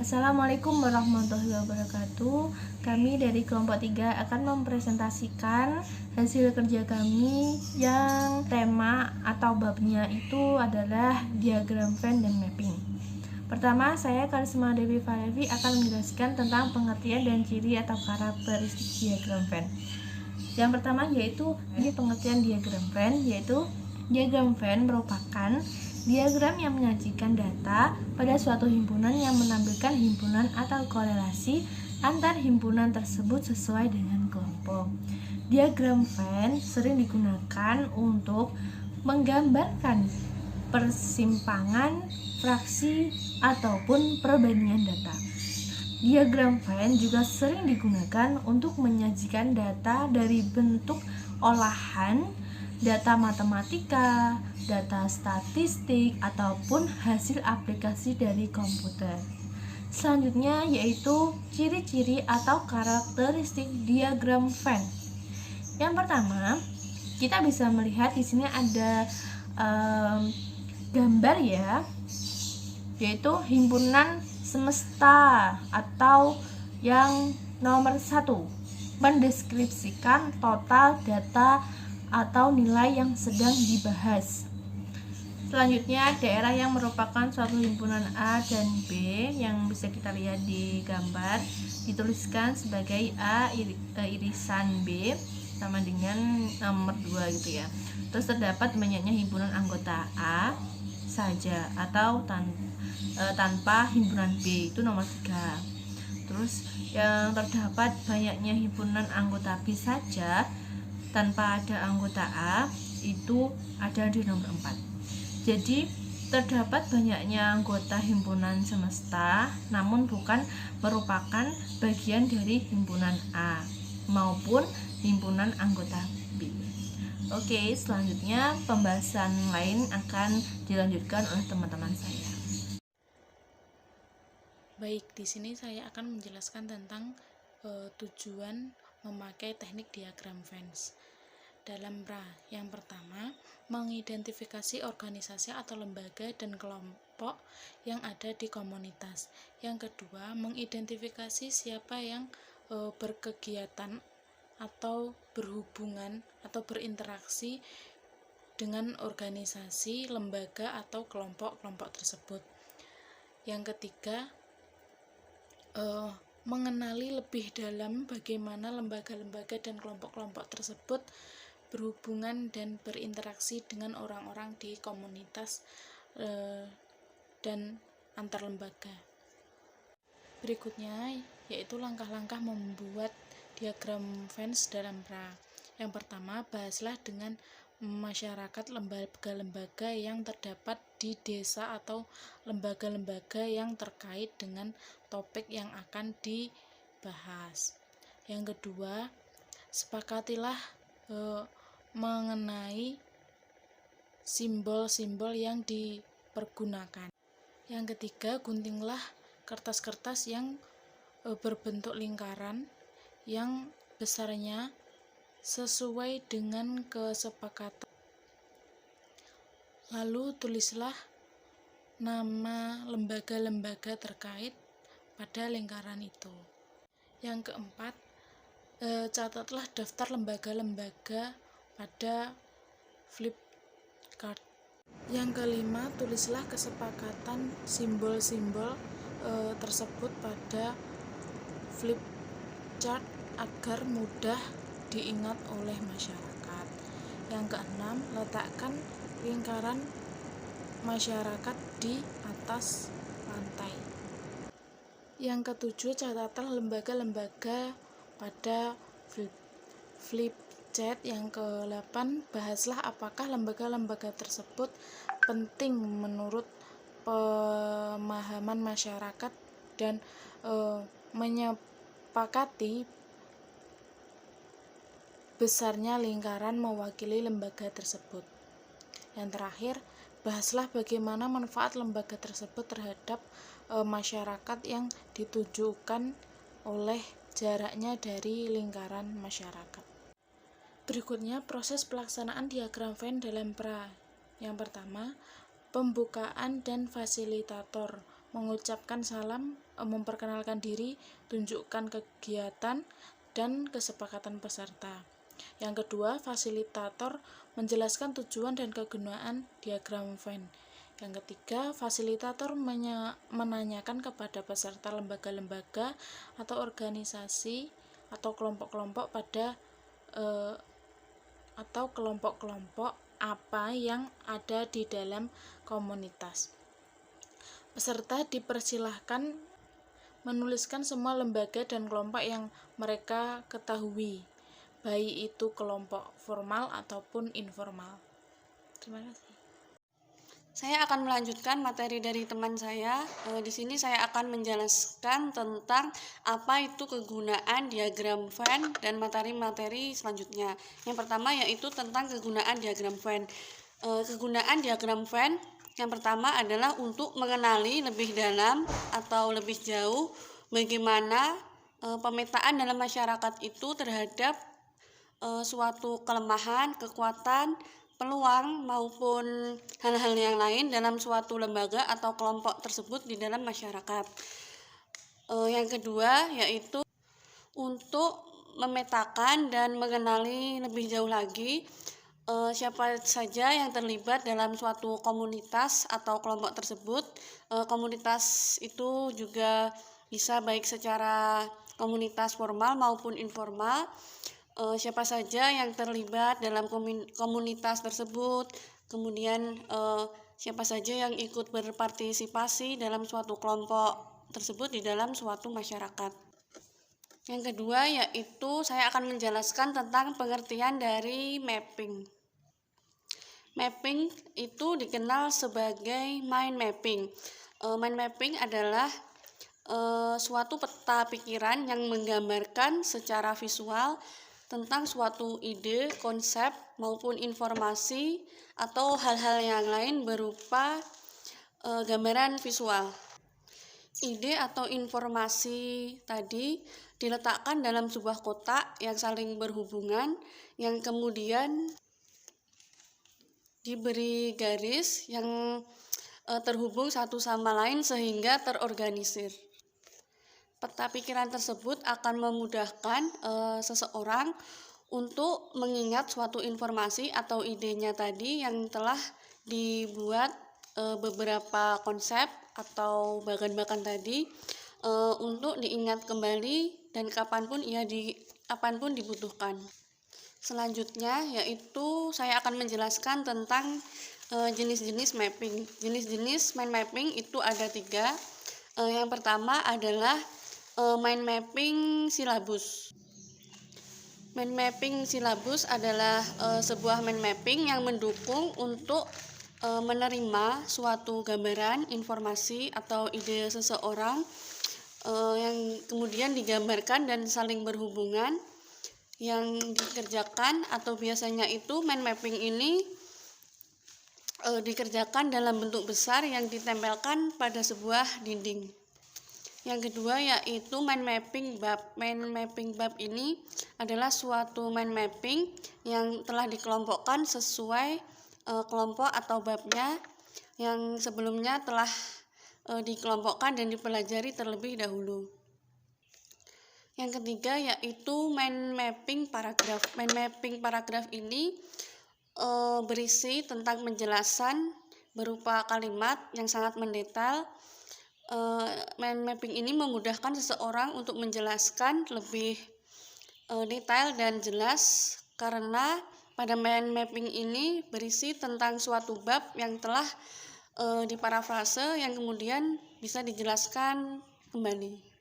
Assalamualaikum warahmatullahi wabarakatuh. Kami dari kelompok 3 akan mempresentasikan hasil kerja kami yang tema atau babnya itu adalah diagram Venn dan mapping. Pertama, saya Karisma Dewi Falevi akan menjelaskan tentang pengertian dan ciri atau karakteristik diagram Venn. Yang pertama yaitu pengertian diagram Venn, yaitu diagram Venn merupakan diagram yang menyajikan data pada suatu himpunan yang menampilkan himpunan atau korelasi antar himpunan tersebut sesuai dengan kelompok. Diagram Venn sering digunakan untuk menggambarkan persimpangan, fraksi, ataupun perbandingan data. Diagram Venn juga sering digunakan untuk menyajikan data dari bentuk olahan, data matematika, data statistik, ataupun hasil aplikasi dari komputer. Selanjutnya yaitu ciri-ciri atau karakteristik diagram Venn. Yang pertama, kita bisa melihat di sini ada gambar ya, yaitu himpunan semesta atau yang nomor 1 mendeskripsikan total data atau nilai yang sedang dibahas. Selanjutnya daerah yang merupakan suatu himpunan A dan B yang bisa kita lihat di gambar dituliskan sebagai A irisan B sama dengan nomor 2 gitu ya. Terus terdapat banyaknya himpunan anggota A saja atau tanpa himpunan B itu nomor 3. Terus yang terdapat banyaknya himpunan anggota B saja tanpa ada anggota A itu ada di nomor 4. Jadi terdapat banyaknya anggota himpunan semesta namun bukan merupakan bagian dari himpunan A maupun himpunan anggota B. Oke, selanjutnya pembahasan lain akan dilanjutkan oleh teman-teman saya. Baik, di sini saya akan menjelaskan tentang tujuan memakai teknik diagram Venn. Dalam yang pertama, mengidentifikasi organisasi atau lembaga dan kelompok yang ada di komunitas. Yang kedua, mengidentifikasi siapa yang berkegiatan atau berhubungan atau berinteraksi dengan organisasi, lembaga atau kelompok-kelompok tersebut. Yang ketiga, mengenali lebih dalam bagaimana lembaga-lembaga dan kelompok-kelompok tersebut berhubungan dan berinteraksi dengan orang-orang di komunitas dan antar lembaga. Berikutnya yaitu langkah-langkah membuat diagram Venn dalam pra. Yang pertama, bahaslah dengan masyarakat lembaga-lembaga yang terdapat di desa atau lembaga-lembaga yang terkait dengan topik yang akan dibahas. Yang kedua, sepakatilah mengenai simbol-simbol yang dipergunakan. Yang ketiga, guntinglah kertas-kertas yang berbentuk lingkaran yang besarnya sesuai dengan kesepakatan. Lalu tulislah nama lembaga-lembaga terkait pada lingkaran itu. Yang keempat, catatlah daftar lembaga-lembaga pada flip card. Yang kelima, tulislah kesepakatan simbol-simbol tersebut pada flip chart agar mudah diingat oleh masyarakat. Yang keenam, letakkan lingkaran masyarakat di atas lantai. Yang ketujuh, catatlah lembaga-lembaga pada flip chart. Yang ke-8, bahaslah apakah lembaga-lembaga tersebut penting menurut pemahaman masyarakat dan menyepakati besarnya lingkaran mewakili lembaga tersebut. Yang terakhir, bahaslah bagaimana manfaat lembaga tersebut terhadap masyarakat yang ditujukan oleh jaraknya dari lingkaran masyarakat. Berikutnya, proses pelaksanaan diagram Venn dalam pra. Yang pertama, pembukaan dan fasilitator. mengucapkan salam, memperkenalkan diri, tunjukkan kegiatan, dan kesepakatan peserta. Yang kedua, fasilitator menjelaskan tujuan dan kegunaan diagram Venn. Yang ketiga, fasilitator menanyakan kepada peserta lembaga-lembaga atau organisasi atau kelompok-kelompok atau kelompok-kelompok apa yang ada di dalam komunitas. Peserta dipersilahkan menuliskan semua lembaga dan kelompok yang mereka ketahui, baik itu kelompok formal ataupun informal. Terima kasih. Saya akan melanjutkan materi dari teman saya. Di sini saya akan menjelaskan tentang apa itu kegunaan diagram Venn dan materi-materi selanjutnya. Yang pertama yaitu tentang kegunaan diagram Venn. Kegunaan diagram Venn yang pertama adalah untuk mengenali lebih dalam atau lebih jauh bagaimana pemetaan dalam masyarakat itu terhadap suatu kelemahan, kekuatan, peluang maupun hal-hal yang lain dalam suatu lembaga atau kelompok tersebut di dalam masyarakat. Yang kedua yaitu untuk memetakan dan mengenali lebih jauh lagi siapa saja yang terlibat dalam suatu komunitas atau kelompok tersebut. Komunitas itu juga bisa baik secara komunitas formal maupun informal. Siapa saja yang terlibat dalam komunitas tersebut, kemudian siapa saja yang ikut berpartisipasi dalam suatu kelompok tersebut di dalam suatu masyarakat. Yang kedua yaitu saya akan menjelaskan tentang pengertian dari mapping. Mapping itu dikenal sebagai mind mapping. Mind mapping adalah suatu peta pikiran yang menggambarkan secara visual tentang suatu ide, konsep, maupun informasi atau hal-hal yang lain berupa gambaran visual. Ide atau informasi tadi diletakkan dalam sebuah kotak yang saling berhubungan, yang kemudian diberi garis yang terhubung satu sama lain sehingga terorganisir. Peta pikiran tersebut akan memudahkan seseorang untuk mengingat suatu informasi atau idenya tadi yang telah dibuat beberapa konsep atau bagan-bagan tadi untuk diingat kembali dan kapanpun dibutuhkan. Selanjutnya yaitu saya akan menjelaskan tentang jenis-jenis mapping. Jenis-jenis mind mapping itu ada 3. Yang pertama adalah mind mapping silabus. Mind mapping silabus adalah sebuah mind mapping yang mendukung untuk menerima suatu gambaran, informasi atau ide seseorang yang kemudian digambarkan dan saling berhubungan yang dikerjakan, atau biasanya itu mind mapping ini dikerjakan dalam bentuk besar yang ditempelkan pada sebuah dinding. Yang kedua yaitu mind mapping bab. Mind mapping bab ini adalah suatu mind mapping yang telah dikelompokkan sesuai kelompok atau babnya yang sebelumnya telah dikelompokkan dan dipelajari terlebih dahulu. Yang ketiga yaitu mind mapping paragraf. Mind mapping paragraf ini berisi tentang penjelasan berupa kalimat yang sangat mendetail. Mind mapping ini memudahkan seseorang untuk menjelaskan lebih detail dan jelas karena pada mind mapping ini berisi tentang suatu bab yang telah diparafrase yang kemudian bisa dijelaskan kembali.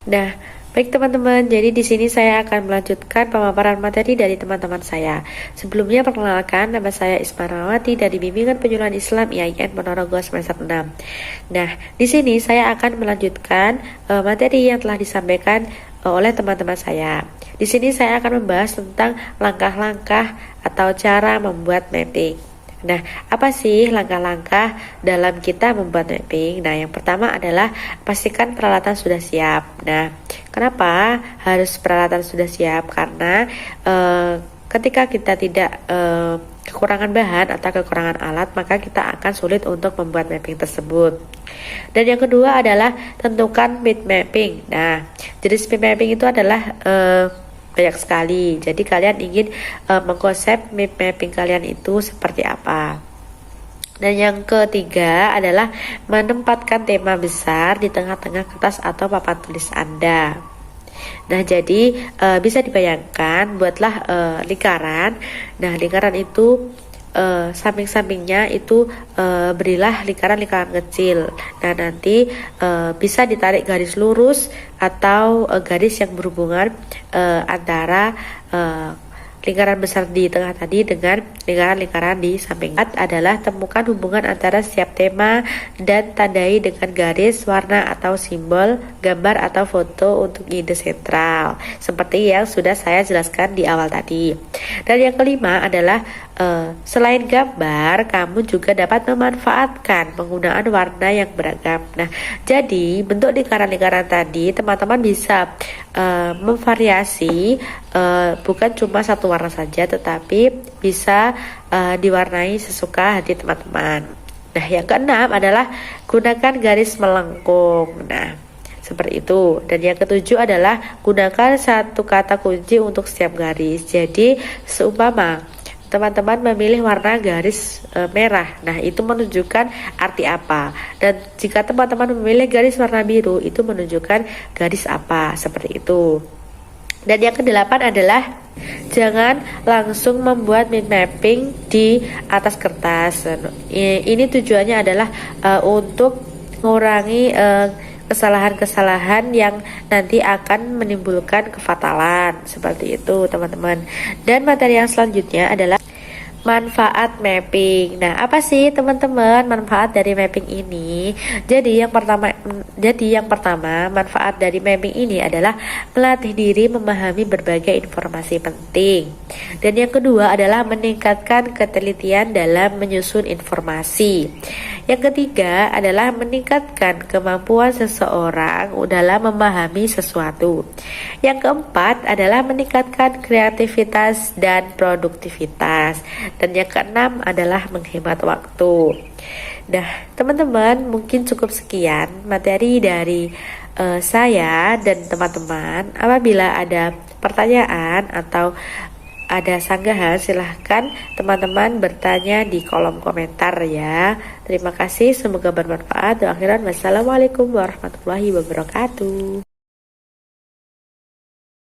Nah, baik teman-teman, jadi di sini saya akan melanjutkan pemaparan materi dari teman-teman saya. Sebelumnya perkenalkan, nama saya Isma Rahmawati dari Bimbingan Penyuluhan Islam IAIN Ponorogo semester 6. Nah, di sini saya akan melanjutkan materi yang telah disampaikan oleh teman-teman saya. Di sini saya akan membahas tentang langkah-langkah atau cara membuat mapping. Nah, apa sih langkah-langkah dalam kita membuat mapping? Nah, yang pertama adalah pastikan peralatan sudah siap. Nah, kenapa harus peralatan sudah siap? Karena ketika kita tidak kekurangan bahan atau kekurangan alat, maka kita akan sulit untuk membuat mapping tersebut. Dan yang kedua adalah tentukan mid mapping. Nah, jenis mid mapping itu adalah banyak sekali. Jadi kalian ingin mengkonsep mid mapping kalian itu seperti apa. Dan yang ketiga adalah menempatkan tema besar di tengah-tengah kertas atau papan tulis Anda. Nah, jadi bisa dibayangkan, buatlah lingkaran. Nah, lingkaran itu samping-sampingnya itu berilah lingkaran-lingkaran kecil. Nah, nanti bisa ditarik garis lurus atau garis yang berhubungan antara lingkaran besar di tengah tadi dengan lingkaran-lingkaran di samping. Adalah temukan hubungan antara setiap tema dan tandai dengan garis, warna atau simbol, gambar atau foto untuk ide sentral, seperti yang sudah saya jelaskan di awal tadi. Dan yang kelima adalah selain gambar, kamu juga dapat memanfaatkan penggunaan warna yang beragam. Nah, jadi bentuk lingkaran-lingkaran tadi teman-teman bisa memvariasi, bukan cuma satu warna saja, tetapi bisa diwarnai sesuka hati teman-teman. Nah, yang keenam adalah gunakan garis melengkung. Nah, seperti itu. Dan yang ketujuh adalah gunakan satu kata kunci untuk setiap garis. Jadi seumpama teman-teman memilih warna garis merah, nah itu menunjukkan arti apa. Dan jika teman-teman memilih garis warna biru, itu menunjukkan garis apa, seperti itu. Dan yang kedelapan adalah jangan langsung membuat mind mapping di atas kertas. Ini tujuannya adalah untuk mengurangi kesalahan-kesalahan yang nanti akan menimbulkan kefatalan, seperti itu teman-teman. Dan materi yang selanjutnya adalah manfaat mapping. Nah, apa sih teman-teman manfaat dari mapping ini? Jadi yang pertama, manfaat dari mapping ini adalah melatih diri memahami berbagai informasi penting. Dan yang kedua adalah meningkatkan ketelitian dalam menyusun informasi. Yang ketiga adalah meningkatkan kemampuan seseorang dalam memahami sesuatu. Yang keempat adalah meningkatkan kreativitas dan produktivitas. Dan yang keenam adalah menghemat waktu. Nah, teman-teman, mungkin cukup sekian materi dari saya dan teman-teman. Apabila ada pertanyaan atau ada sanggahan, silahkan teman-teman bertanya di kolom komentar ya. Terima kasih, semoga bermanfaat. Wassalamualaikum warahmatullahi wabarakatuh.